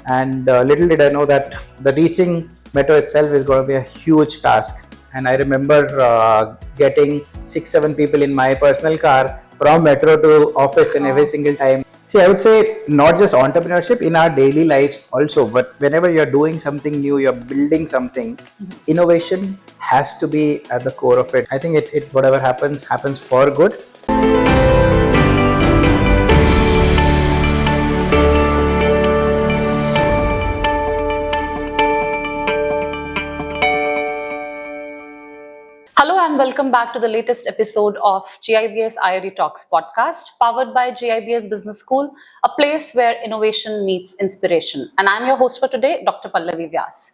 And little did I know that the reaching metro itself is going to be a huge task. And I remember getting 6-7 people in my personal car from metro to office in every single time. See, I would say not just entrepreneurship, in our daily lives also, but whenever you're doing something new, you're building something, innovation has to be at the core of it. I think it whatever happens for good. Hello and welcome back to the latest episode of GIBS IRE Talks Podcast, powered by GIBS Business School, a place where innovation meets inspiration. And I'm your host for today, Dr. Pallavi Vyas.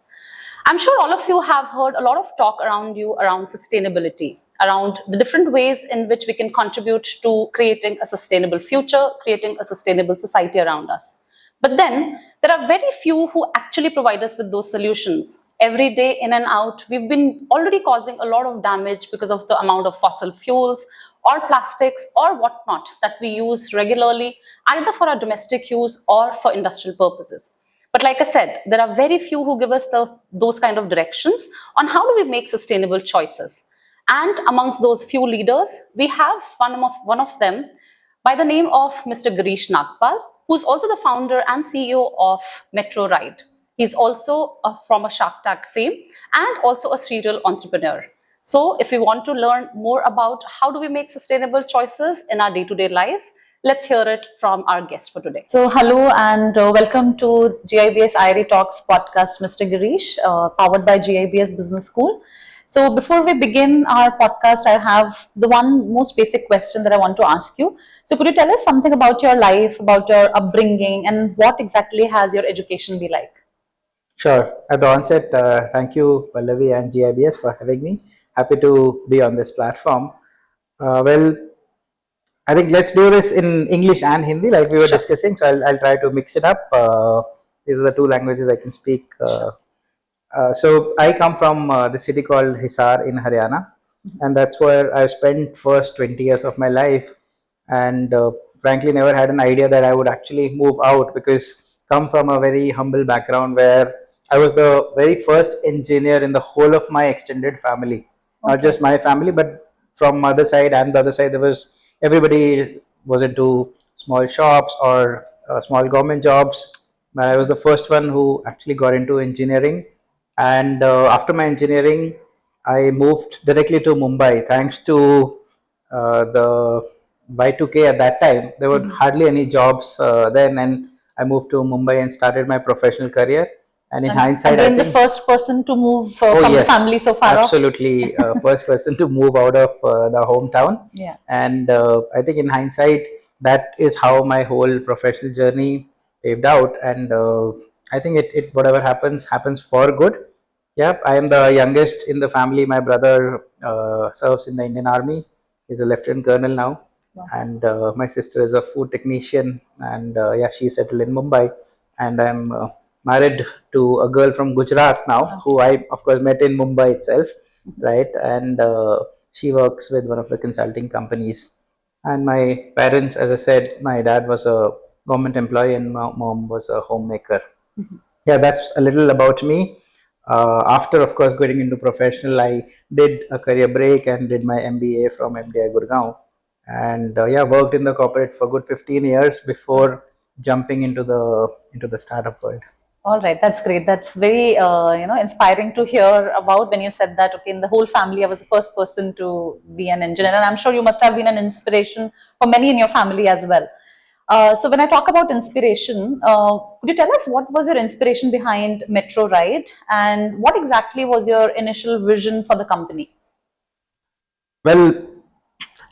I'm sure all of you have heard a lot of talk around you around sustainability, around the different ways in which we can contribute to creating a sustainable future, creating a sustainable society around us. But then there are very few who actually provide us with those solutions. Every day in and out, we've been already causing a lot of damage because of the amount of fossil fuels or plastics or whatnot that we use regularly, either for our domestic use or for industrial purposes. But like I said, there are very few who give us those kind of directions on how do we make sustainable choices. And amongst those few leaders, we have one of them by the name of Mr. Girish Nagpal, who's also the founder and CEO of MetroRide. He's also from a Shark Tank fame and also a serial entrepreneur. So if we want to learn more about how do we make sustainable choices in our day-to-day lives, let's hear it from our guest for today. So hello and welcome to GIBS IRE Talks Podcast, Mr. Girish, powered by GIBS Business School. So before we begin our podcast, I have the one most basic question that I want to ask you. So could you tell us something about your life, about your upbringing, and what exactly has your education be like? Sure. At the onset, thank you, Pallavi and GIBS, for having me. Happy to be on this platform. Well, I think let's do this in English and Hindi, like we were discussing. So I'll try to mix it up. These are the two languages I can speak. So I come from the city called Hisar in Haryana, and that's where I've spent first 20 years of my life. And frankly, never had an idea that I would actually move out, because come from a very humble background where I was the very first engineer in the whole of my extended family. Not just my family, but from mother side and the other side, there was everybody was into small shops or small government jobs. I was the first one who actually got into engineering, and after my engineering, I moved directly to Mumbai. Thanks to the Y2K at that time, there were hardly any jobs then, and I moved to Mumbai and started my professional career. And in hindsight, I think the first person to move from the family so far. Absolutely, first person to move out of the hometown. Yeah. And I think in hindsight, that is how my whole professional journey paved out. And I think it whatever happens for good. Yeah, I am the youngest in the family. My brother serves in the Indian Army. He's a lieutenant colonel now. Wow. And my sister is a food technician, and she's settled in Mumbai. And I'm married to a girl from Gujarat now, who I of course met in Mumbai itself, right? And she works with one of the consulting companies. And my parents, as I said, my dad was a government employee and my mom was a homemaker. Yeah, that's a little about me. After, of course, getting into professional, I did a career break and did my MBA from MDI Gurgaon, and worked in the corporate for good 15 years before jumping into the startup world. All right, that's great. That's very inspiring to hear about when you said that. Okay, in the whole family, I was the first person to be an engineer, and I'm sure you must have been an inspiration for many in your family as well. So when I talk about inspiration, could you tell us what was your inspiration behind MetroRide, and what exactly was your initial vision for the company? Well,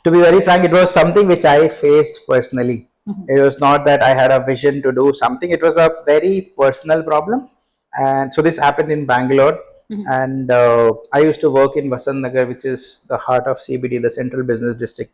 to be very frank, it was something which I faced personally. It was not that I had a vision to do something. It was a very personal problem. And so this happened in Bangalore. And I used to work in Vasant Nagar, which is the heart of CBD, the Central Business District,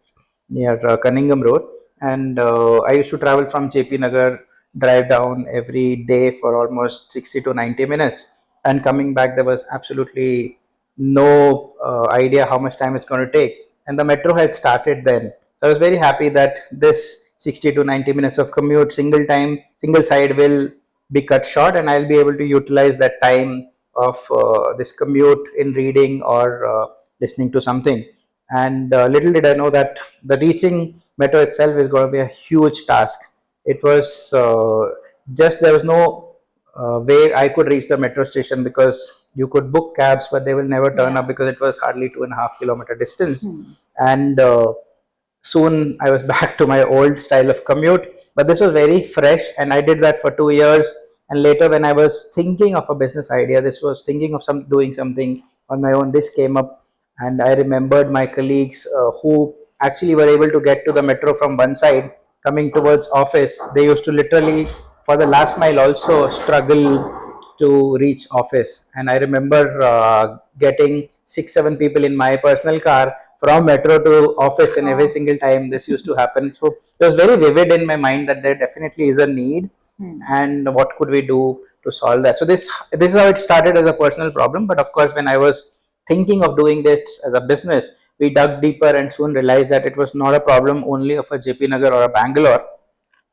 near Cunningham Road. And I used to travel from JP Nagar, drive down every day for almost 60 to 90 minutes. And coming back, there was absolutely no idea how much time it's going to take. And the metro had started then. So I was very happy that this 60 to 90 minutes of commute, single side, will be cut short, and I'll be able to utilize that time of this commute in reading or listening to something. And little did I know that the reaching metro itself is going to be a huge task. It was just there was no way I could reach the metro station, because you could book cabs, but they will never turn up because it was hardly 2.5 kilometer distance. And soon I was back to my old style of commute. But this was very fresh, and I did that for 2 years. And later, when I was thinking of a business idea, this was thinking of doing something on my own, this came up, and I remembered my colleagues who actually were able to get to the metro from one side coming towards office. They used to literally, for the last mile, also struggle to reach office. And I remember getting 6-7 people in my personal car from metro to office, and every single time this used to happen. So it was very vivid in my mind that there definitely is a need, and what could we do to solve that. So this is how it started as a personal problem. But of course, when I was thinking of doing this as a business, we dug deeper and soon realized that it was not a problem only of a JP Nagar or a Bangalore.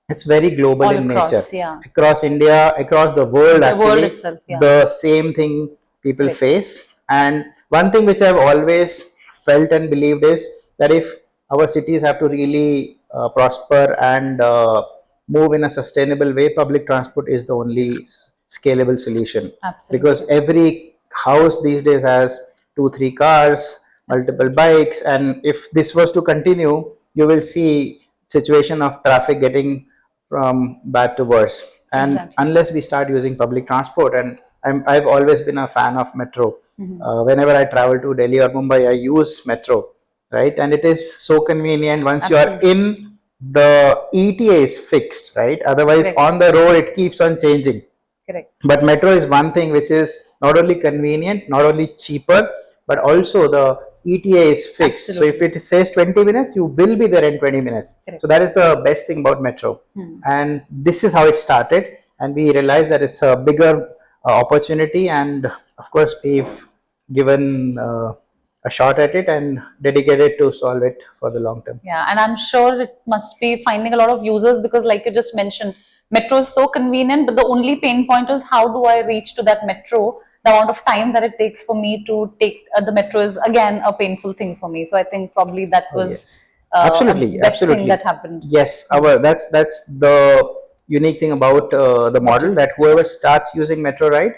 It's very global All in across, nature, across India, across the world. the world Actually, itself, the same thing people face. And one thing which I've always felt and believed is that if our cities have to really prosper and move in a sustainable way, public transport is the only scalable solution. Absolutely. Because every house these days has 2-3 cars, multiple bikes, and if this was to continue, you will see situation of traffic getting from bad to worse. And unless we start using public transport, and I've always been a fan of metro. Whenever I travel to Delhi or Mumbai, I use metro, right? And it is so convenient. Once you are in, the ETA is fixed, right? Otherwise, on the road, it keeps on changing. Correct. But metro is one thing which is not only convenient, not only cheaper, but also the ETA is fixed. So if it says 20 minutes, you will be there in 20 minutes. So that is the best thing about metro. And this is how it started. And we realized that it's a bigger opportunity. And of course, we've given a shot at it and dedicated to solve it for the long term. Yeah, and I'm sure it must be finding a lot of users, because like you just mentioned, metro is so convenient, but the only pain point is how do I reach to that metro? The amount of time that it takes for me to take the metro is again a painful thing for me. So I think probably that was absolutely thing that happened. Yes, that's the unique thing about the model, that whoever starts using MetroRide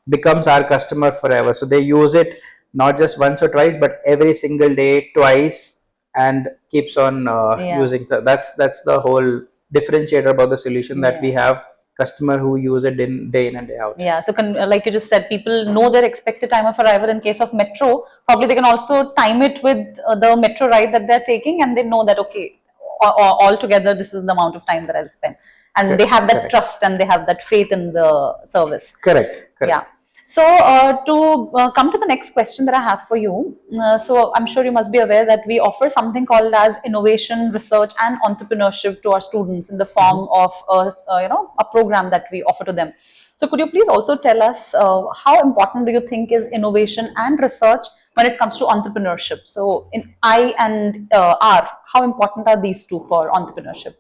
becomes our customer forever. So they use it not just once or twice, but every single day, twice, and keeps on using. That's the whole differentiator about the solution, that we have customer who use it day in and day out. Yeah, so like you just said, people know their expected time of arrival. In case of metro, probably they can also time it with the metro ride that they're taking, and they know that okay, altogether this is the amount of time that I'll spend, and they have that trust and they have that faith in the service. Correct. Yeah. So to come to the next question that I have for you, so I'm sure you must be aware that we offer something called as innovation, research, and entrepreneurship to our students in the form of a program that we offer to them. So could you please also tell us how important do you think is innovation and research when it comes to entrepreneurship? So in I and R, how important are these two for entrepreneurship?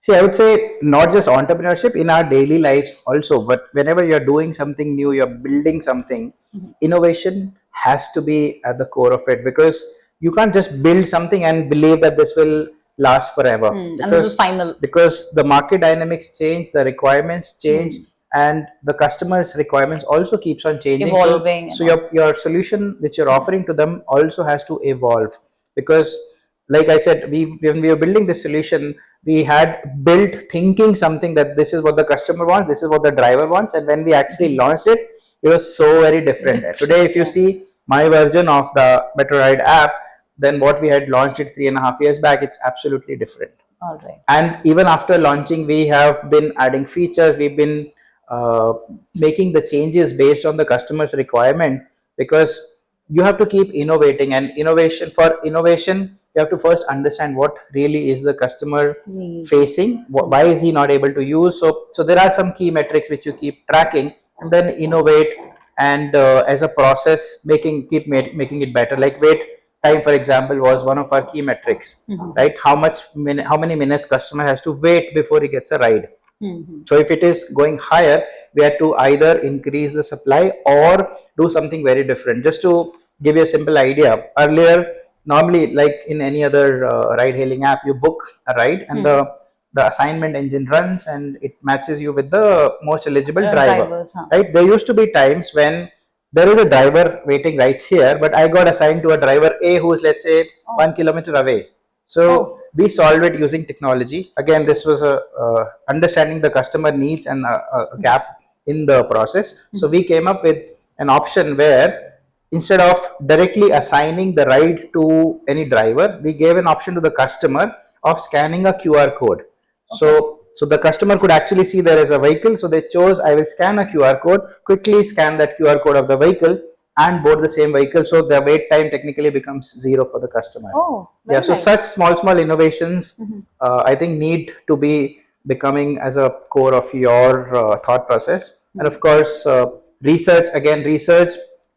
See, I would say not just entrepreneurship, in our daily lives also, but whenever you're doing something new, you're building something, innovation has to be at the core of it, because you can't just build something and believe that this will last forever. And this is final. Because the market dynamics change, the requirements change, and the customer's requirements also keeps on changing. Evolving. So your solution which you're offering to them also has to evolve. Because like I said, when we were building this solution, we had built thinking something that this is what the customer wants, this is what the driver wants, and when we actually launched it, it was so very different. Today, if you see my version of the MetroRide app, then what we had launched it 3.5 years back, it's absolutely different. All right. And even after launching, we have been adding features, we've been making the changes based on the customer's requirement, because you have to keep innovating. And for innovation, you have to first understand what really is the customer facing, why is he not able to use. So there are some key metrics which you keep tracking, and then innovate, and as a process keep making it better. Like wait time, for example, was one of our key metrics, right? How many minutes customer has to wait before he gets a ride. So if it is going higher, we had to either increase the supply or do something very different. Just to give you a simple idea, earlier, normally like in any other ride hailing app, you book a ride and the assignment engine runs and it matches you with the most eligible driver. Drivers, huh? Right? There used to be times when there is a driver waiting right here, but I got assigned to a driver A who is, let's say, 1 kilometer away. So we solved it using technology. Again, this was a understanding the customer needs and a gap in the process. So we came up with an option where instead of directly assigning the ride to any driver, we gave an option to the customer of scanning a QR code. So the customer could actually see there is a vehicle. So they chose, I will scan a QR code, quickly scan that QR code of the vehicle and board the same vehicle. So the wait time technically becomes zero for the customer. Very So nice. such small innovations, I think need to be becoming as a core of your thought process. And of course, research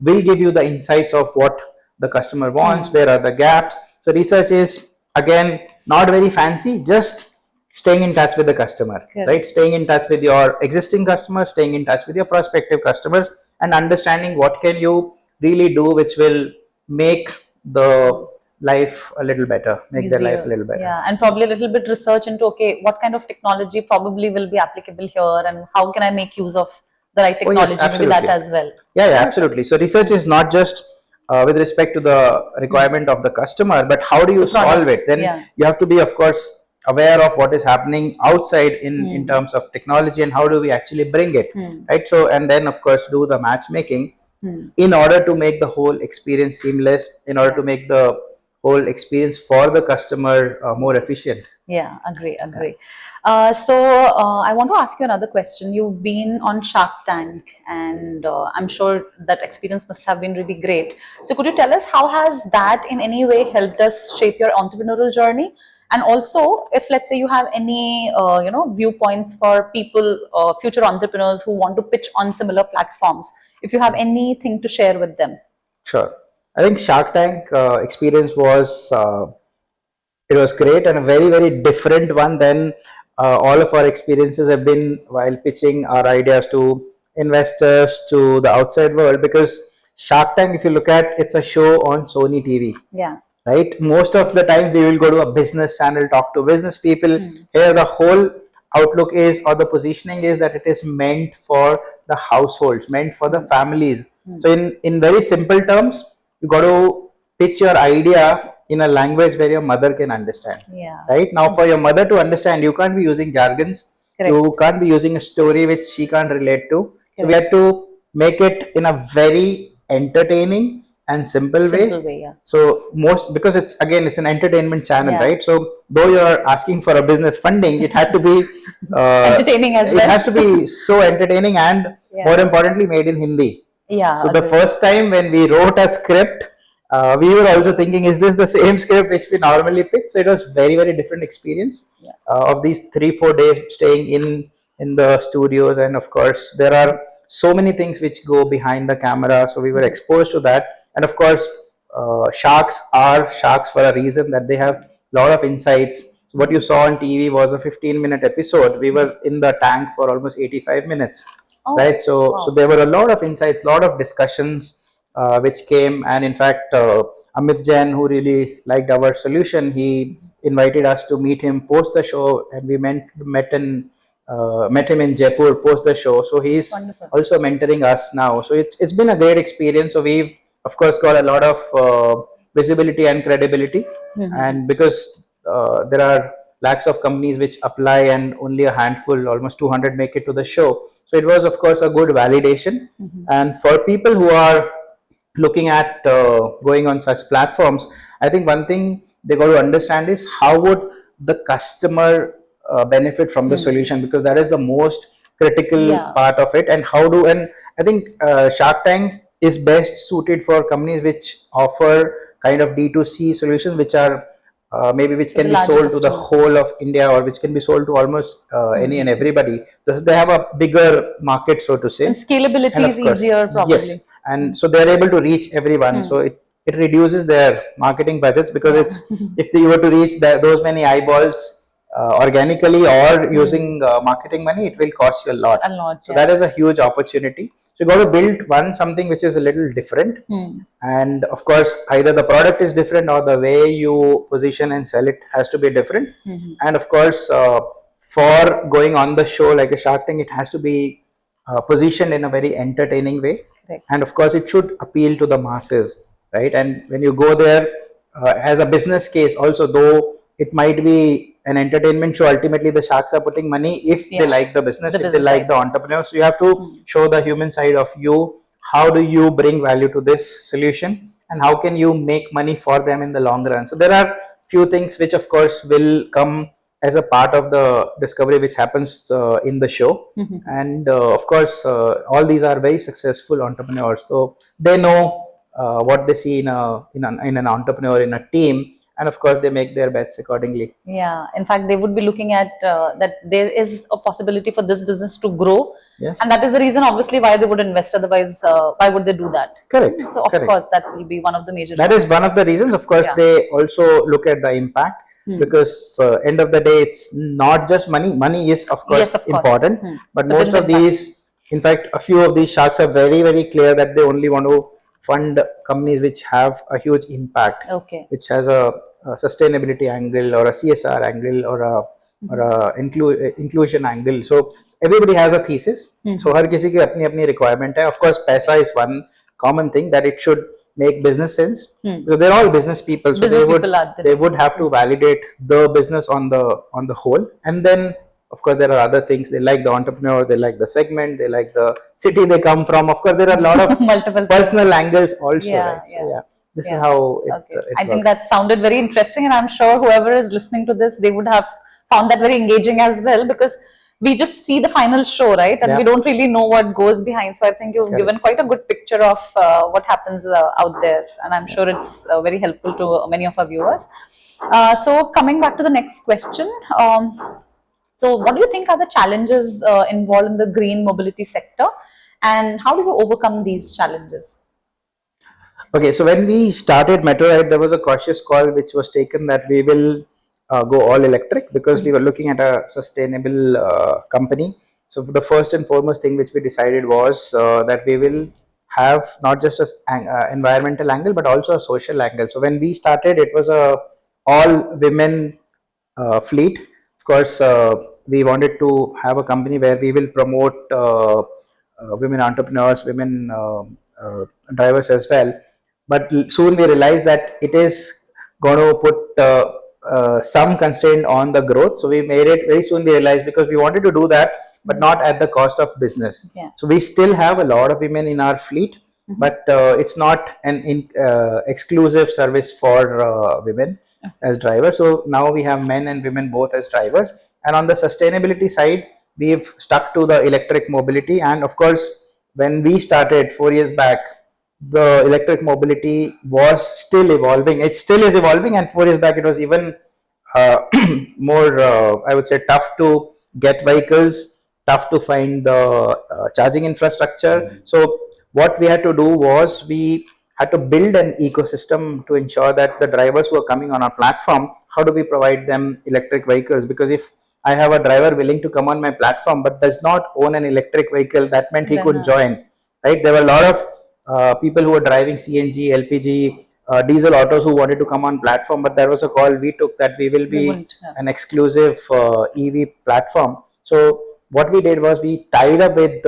will give you the insights of what the customer wants, where are the gaps. So research is again not very fancy, just staying in touch with the customer, right? Staying in touch with your existing customers, staying in touch with your prospective customers, and understanding what can you really do which will make the life a little better, make their life a little better. Yeah, and probably a little bit research into, okay, what kind of technology probably will be applicable here and how can I make use of the right technology, maybe that as well. Yeah, absolutely. So research is not just with respect to the requirement of the customer, but how do you solve it? Then you have to be, of course, aware of what is happening outside in terms of technology and how do we actually bring it, right? So, and then of course do the matchmaking in order to make the whole experience seamless, in order to make the whole experience for the customer more efficient. Yeah, agree. So I want to ask you another question. You've been on Shark Tank and I'm sure that experience must have been really great. So could you tell us how has that in any way helped us shape your entrepreneurial journey? And also, if let's say you have any viewpoints for people, future entrepreneurs who want to pitch on similar platforms, if you have anything to share with them. Sure. I think Shark Tank experience was it was great and a very different one than all of our experiences have been while pitching our ideas to investors, to the outside world. Because Shark Tank, if you look at, it's a show on Sony TV. Yeah. Right? Most of the time we will go to a business channel, talk to business people. Here the whole outlook is, or the positioning is, that it is meant for the households, meant for the families. So in very simple terms, you got to pitch your idea in a language where your mother can understand. Right? Now for your mother to understand, you can't be using jargons. You can't be using a story which she can't relate to. So we have to make it in a very entertaining and simple way. So because it's an entertainment channel, right? So though you're asking for a business funding, it had to be entertaining as well. It has to be so entertaining and more importantly made in Hindi. So the first time when we wrote a script, we were also thinking, is this the same script which we normally pitch? So it was very different experience of these 3-4 days staying in the studios. And of course there are so many things which go behind the camera, so we were exposed to that. And of course, sharks are sharks for a reason, that they have a lot of insights. So what you saw on TV was a 15-minute episode. We were in the tank for almost 85 minutes, right? So there were a lot of insights, a lot of discussions which came. And in fact, Amit Jain, who really liked our solution, he invited us to meet him post the show, and we met him in Jaipur post the show. So he's also mentoring us now. So it's been a great experience. So we've of course got a lot of visibility and credibility, and because there are lakhs of companies which apply and only a handful, almost 200, make it to the show. So it was of course a good validation. And for people who are looking at going on such platforms, I think one thing they got to understand is how would the customer benefit from the solution, because that is the most critical part of it. And I think Shark Tank is best suited for companies which offer kind of D2C solutions, which are which can be sold to the whole of India, or which can be sold to almost any and everybody. So they have a bigger market, so to say. And scalability is easier, probably. Yes, and so they're able to reach everyone. So it reduces their marketing budgets, because it's if they were to reach those many eyeballs organically or using marketing money, it will cost you a lot. So that is a huge opportunity. So you got to build something which is a little different. And of course, either the product is different or the way you position and sell it has to be different. And of course, for going on the show like a Shark Tank, it has to be positioned in a very entertaining way. And of course, it should appeal to the masses, right? And when you go there as a business case, also, though it might be an entertainment show, ultimately the sharks are putting money if they like the business, if they like the entrepreneur. So you have to show the human side of you. How do you bring value to this solution, and how can you make money for them in the long run? So there are few things which of course will come as a part of the discovery which happens in the show. And of course, all these are very successful entrepreneurs, so they know what they see in an entrepreneur, in a team, and of course they make their bets accordingly. Yeah, in fact, they would be looking at that there is a possibility for this business to grow. Yes. And that is the reason, obviously, why they would invest. Otherwise, why would they do that? Correct. So, of course, that will be one of the major That reasons. is one of the reasons. Of course, they also look at the impact, because end of the day, it's not just money. Money is, of course, important, but The most of business these, in fact, a few of these sharks are very, very clear that they only want to fund companies which have a huge impact, which has a sustainability angle or a CSR angle or a inclusion angle. So everybody has a thesis. So हर किसी की अपनी अपनी requirement है. Of course, paisa is one common thing, that it should make business sense. So they're all business people, so they would have to validate the business on the whole. And then of course there are other things. They like the entrepreneur, they like the segment, they like the city they come from. Of course there are a lot of multiple personal angles also, right? So this is how it I think that sounded very interesting, and I'm sure whoever is listening to this, they would have found that very engaging as well, because we just see the final show, right? And we don't really know what goes behind. So I think you've given quite a good picture of what happens out there, and I'm sure it's very helpful to many of our viewers. So coming back to the next question, so what do you think are the challenges involved in the green mobility sector, and how do you overcome these challenges? Okay, so when we started MetroRide, there was a cautious call which was taken that we will go all electric, because we were looking at a sustainable company. So the first and foremost thing which we decided was that we will have not just an environmental angle but also a social angle. So when we started, it was a all women fleet. Of course, we wanted to have a company where we will promote women entrepreneurs, women drivers as well. But soon we realized that it is going to put some constraint on the growth. So we made it very soon. We realized, because we wanted to do that, but not at the cost of business. So we still have a lot of women in our fleet, but it's not an exclusive service for women as drivers. So now we have men and women both as drivers. And on the sustainability side, we've stuck to the electric mobility. And of course, when we started 4 years back, the electric mobility was still evolving. It still is evolving, and 4 years back it was even more, I would say, tough to get vehicles, tough to find the charging infrastructure. So what we had to do was we had to build an ecosystem to ensure that the drivers who are coming on our platform, how do we provide them electric vehicles? Because if I have a driver willing to come on my platform but does not own an electric vehicle, that meant he couldn't join, right? There were a lot of people who were driving CNG, LPG, diesel autos who wanted to come on platform, but there was a call we took that we will be an exclusive EV platform. So what we did was we tied up with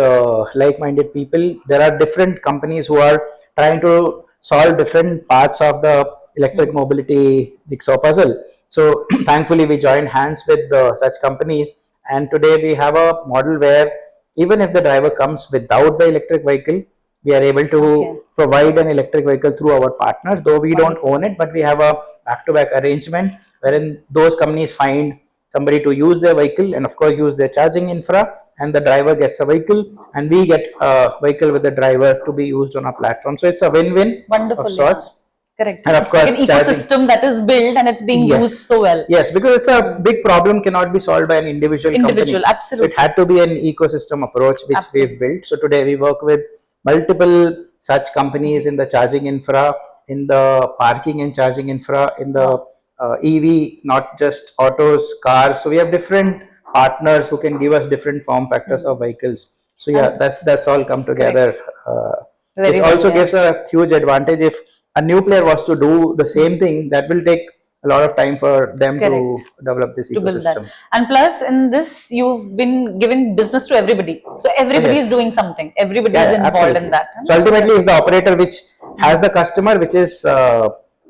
like-minded people. There are different companies who are trying to solve different parts of the electric mobility jigsaw puzzle. So thankfully we joined hands with such companies, and today we have a model where even if the driver comes without the electric vehicle, we are able to provide an electric vehicle through our partners, though we don't own it, but we have a back-to-back arrangement wherein those companies find somebody to use their vehicle and of course use their charging infra, and the driver gets a vehicle and we get a vehicle with the driver to be used on our platform. So it's a win-win of sorts. Correct. And of course, an ecosystem that is built and it's being used so well. Yes, because it's a big problem, cannot be solved by an individual company. Absolutely. So it had to be an ecosystem approach which we've built. So today we work with multiple such companies in the charging infra, in the parking and charging infra, in the EV, not just autos, cars. So we have different partners who can give us different form factors of vehicles. So yeah, And that's all come together. correct. This Very well, also yeah. gives a huge advantage. If a new player was to do the same thing, that will take a lot of time for them Correct. to develop this To build that. ecosystem. And plus, in this, you've been giving business to everybody. So everybody is Yes. doing something. Everybody Yeah, is yeah, involved in absolutely. that. So ultimately, is the operator which has the customer, which is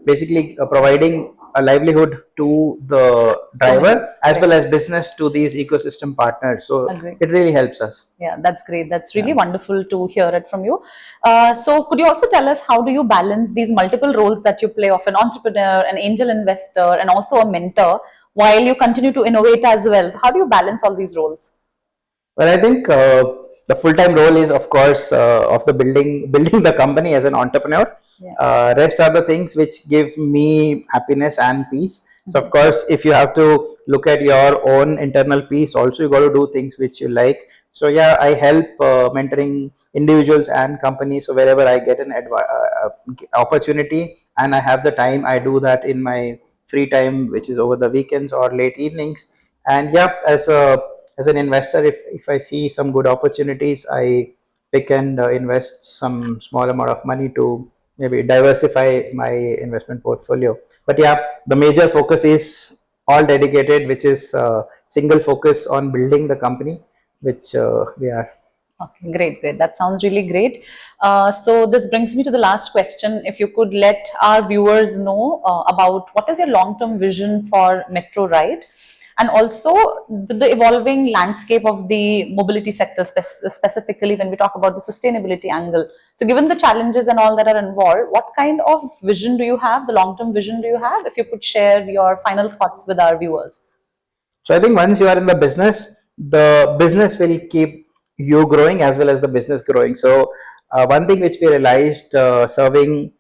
basically providing a livelihood to the So many. driver as well Correct. as business to these ecosystem partners. So Agree. it really helps us. Yeah, that's great. That's really Yeah. wonderful to hear it from you. So, could you also tell us how do you balance these multiple roles that you play of an entrepreneur, an angel investor, and also a mentor while you continue to innovate as well? So, how do you balance all these roles? Well, I think the full-time role is, of course, of the building the company as an entrepreneur. Yeah. Rest are the things which give me happiness and peace. So, of course, if you have to look at your own internal peace, also you got to do things which you like. So, yeah, I help mentoring individuals and companies. So, wherever I get an opportunity and I have the time, I do that in my free time, which is over the weekends or late evenings. And yeah, as an investor, if I see some good opportunities, I pick and invest some small amount of money to maybe diversify my investment portfolio. But yeah, the major focus is all dedicated, which is single focus on building the company, which we are. Okay, great, great. That sounds really great. So this brings me to the last question. If you could let our viewers know about what is your long-term vision for MetroRide, and also the evolving landscape of the mobility sector, specifically when we talk about the sustainability angle. So given the challenges and all that are involved, what kind of vision do you have, the long-term vision do you have? If you could share your final thoughts with our viewers. So I think once you are in the business will keep you growing as well as the business growing. So one thing which we realized serving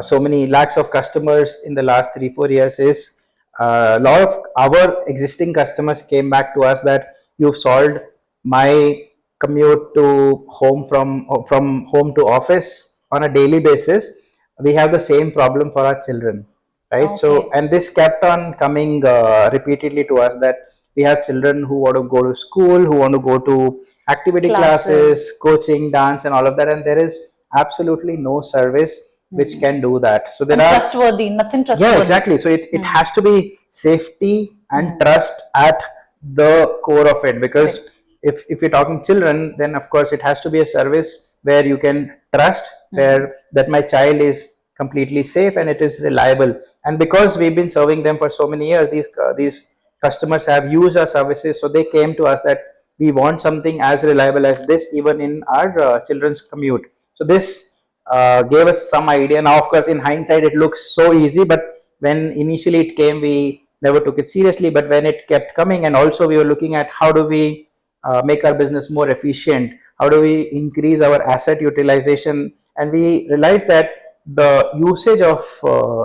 so many lakhs of customers in the last 3-4 years is a lot of our existing customers came back to us that you've solved my commute to home from home to office on a daily basis. We have the same problem for our children, right? So, Okay. and this kept on coming repeatedly to us that we have children who want to go to school, who want to go to activity Classes. classes, coaching, dance, and all of that, and there is absolutely no service which can do that. So there And are, trustworthy, nothing yeah, trustworthy. exactly. So it has to be safety and trust at the core of it, because Correct. if you're talking children, then of course it has to be a service where you can trust, where that my child is completely safe and it is reliable. And because we've been serving them for so many years, these customers have used our services, so they came to us that we want something as reliable as this even in our children's commute. So this gave us some idea. Now, of course, in hindsight, it looks so easy, but when initially it came, we never took it seriously. But when it kept coming, and also we were looking at how do we make our business more efficient, how do we increase our asset utilization, and we realized that the usage of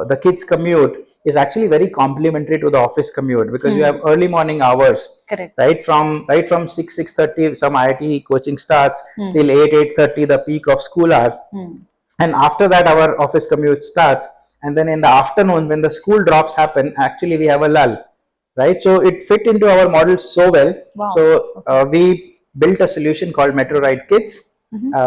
the kids commute is actually very complementary to the office commute, because you have early morning hours, Correct. right from 6:30 some IIT coaching starts till 8:30 the peak of school hours, and after that our office commute starts, and then in the afternoon when the school drops happen, actually we have a lull, right? So it fit into our model so well. Wow. So we built a solution called MetroRide Kids,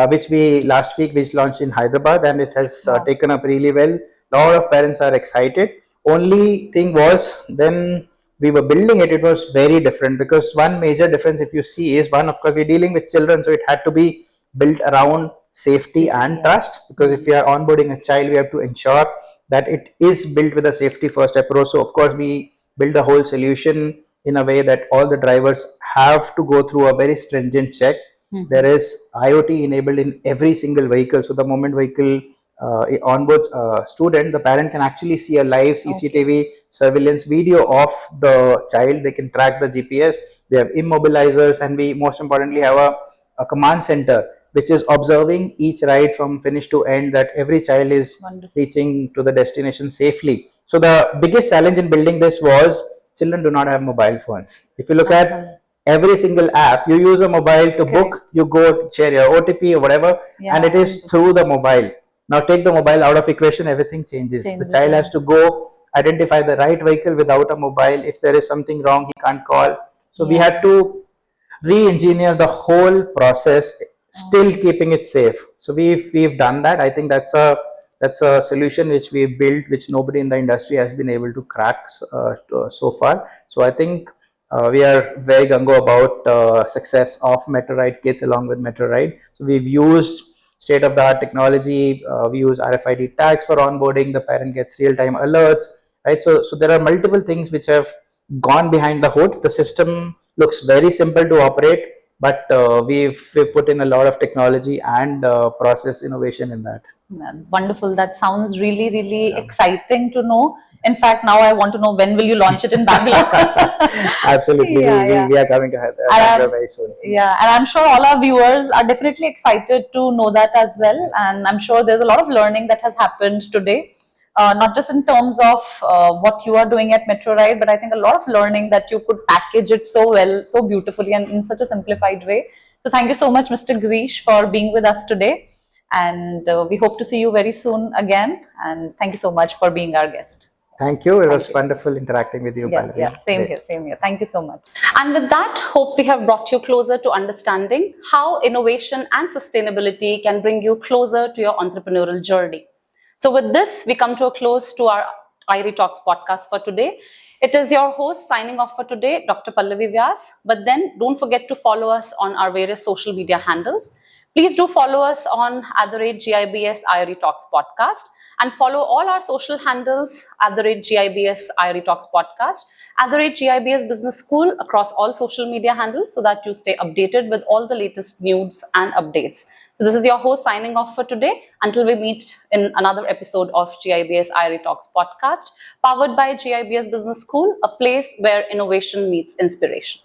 which we last week which launched in Hyderabad, and it has taken up really well. A lot of parents are excited. Only thing was, then we were building it, it was very different, because one major difference if you see is, one, of course we're dealing with children, so it had to be built around safety and trust, because if we are onboarding a child, we have to ensure that it is built with a safety first approach. So of course we build the whole solution in a way that all the drivers have to go through a very stringent check. There is IoT enabled in every single vehicle, so the moment vehicle onboards a student, the parent can actually see a live CCTV surveillance video of the child. They can track the GPS. They have immobilizers, and we most importantly have a command center which is observing each ride from finish to end, that every child is Wonderful. reaching to the destination safely. So the biggest challenge in building this was children do not have mobile phones. If you look at every single app, you use a mobile to book, you go share your OTP or whatever, and it is through the mobile. Now take the mobile out of equation, everything changes. The child has to go identify the right vehicle without a mobile. If there is something wrong, he can't call. So we had to re-engineer the whole process, still keeping it safe. So we've done that. I think that's a solution which we built, which nobody in the industry has been able to crack so far. So I think we are very gung-ho about success of MetroRide Kids along with MetroRide. So we've used state-of-the-art technology. We use RFID tags for onboarding. The parent gets real-time alerts, right? So there are multiple things which have gone behind the hood. The system looks very simple to operate, but we've put in a lot of technology and process innovation in that. Wonderful. That sounds really, really exciting to know. In fact, now I want to know, when will you launch it in Bangalore? Absolutely. We are coming to Bangalore very soon. Yeah, and I'm sure all our viewers are definitely excited to know that as well. And I'm sure there's a lot of learning that has happened today, not just in terms of what you are doing at MetroRide, but I think a lot of learning that you could package it so well, so beautifully, and in such a simplified way. So thank you so much, Mr. Girish, for being with us today. And we hope to see you very soon again. And thank you so much for being our guest. Thank you. It was wonderful interacting with you, Pallavi. Yeah, same here. Thank you so much. And with that, hope we have brought you closer to understanding how innovation and sustainability can bring you closer to your entrepreneurial journey. So with this, we come to a close to our IRE Talks podcast for today. It is your host signing off for today, Dr. Pallavi Vyas. But then don't forget to follow us on our various social media handles. Please do follow us on @GIBS IRE Talks Podcast, and follow all our social handles @GIBS IRE Talks Podcast, @GIBS Business School across all social media handles, so that you stay updated with all the latest news and updates. So this is your host signing off for today. Until we meet in another episode of GIBS IRE Talks Podcast, powered by GIBS Business School, a place where innovation meets inspiration.